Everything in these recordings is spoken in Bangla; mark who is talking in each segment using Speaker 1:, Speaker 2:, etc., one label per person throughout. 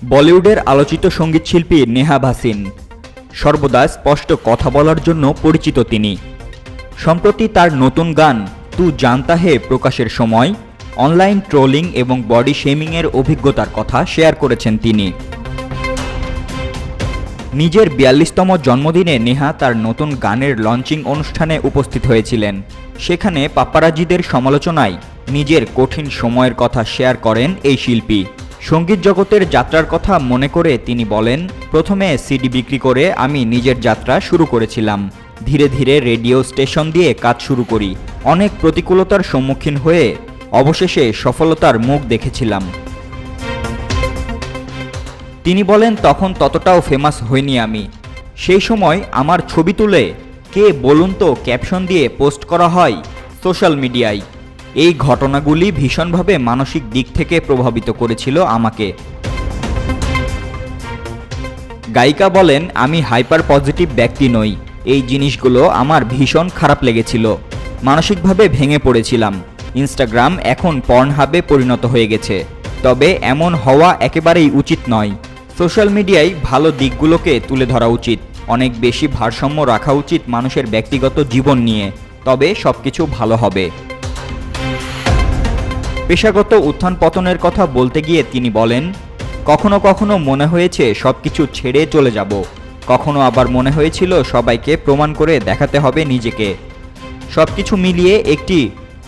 Speaker 1: বলিউডের আলোচিত সঙ্গীতশিল্পী নেহা ভাসিন সর্বদা স্পষ্ট কথা বলার জন্য পরিচিত তিনি। সম্প্রতি তার নতুন গান তু জানতা হে প্রকাশের সময় অনলাইন ট্রোলিং এবং বডি শেমিংয়ের অভিজ্ঞতার কথা শেয়ার করেছেন তিনি। নিজের ৪২তম জন্মদিনে নেহা তার নতুন গানের লঞ্চিং অনুষ্ঠানে উপস্থিত হয়েছিলেন। সেখানে পাপ্পারাজিদের সমালোচনায় নিজের কঠিন সময়ের কথা শেয়ার করেন এই শিল্পী। সঙ্গীত জগতের যাত্রার কথা মনে করে তিনি বলেন, প্রথমে সিডি বিক্রি করে আমি নিজের যাত্রা শুরু করেছিলাম। ধীরে ধীরে রেডিও স্টেশন দিয়ে কাজ শুরু করি। অনেক প্রতিকূলতার সম্মুখীন হয়ে অবশেষে সফলতার মুখ দেখেছিলাম। তিনি বলেন, তখন ততটাও ফেমাস হইনি আমি। সেই সময় আমার ছবি তুলে কে বলুন তো ক্যাপশন দিয়ে পোস্ট করা হয় সোশ্যাল মিডিয়ায়। এই ঘটনাগুলি ভীষণভাবে মানসিক দিক থেকে প্রভাবিত করেছিল আমাকে। গায়িকা বলেন, আমি হাইপার পজিটিভ ব্যক্তি নই। এই জিনিসগুলো আমার ভীষণ খারাপ লেগেছিল। মানসিকভাবে ভেঙে পড়েছিলাম। ইনস্টাগ্রাম এখন পর্নহাবে পরিণত হয়ে গেছে। তবে এমন হওয়া একেবারেই উচিত নয়। সোশ্যাল মিডিয়ায় ভালো দিকগুলোকে তুলে ধরা উচিত। অনেক বেশি ভারসাম্য রাখা উচিত মানুষের ব্যক্তিগত জীবন নিয়ে, তবে সবকিছু ভালো হবে। পেশাগত উত্থান পতনের কথা বলতে গিয়ে তিনি বলেন, কখনো কখনো মনে হয়েছে সবকিছু ছেড়ে চলে যাব, কখনো আবার মনে হয়েছিল সবাইকে প্রমাণ করে দেখাতে হবে নিজেকে। সবকিছু মিলিয়ে একটি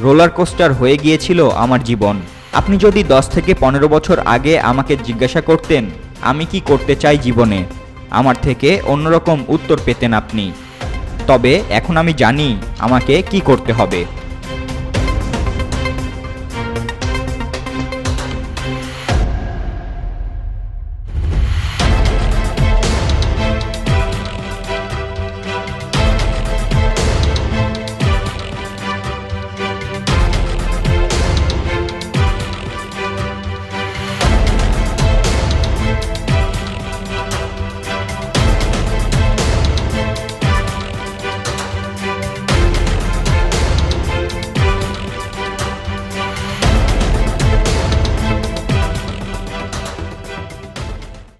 Speaker 1: রোলার কোস্টার হয়ে গিয়েছিল আমার জীবন। আপনি যদি 10 থেকে 15 বছর আগে আমাকে জিজ্ঞাসা করতেন আমি কি করতে চাই জীবনে, আমার থেকে অন্যরকম উত্তর পেতেন আপনি। তবে এখন আমি জানি আমাকে কি করতে হবে।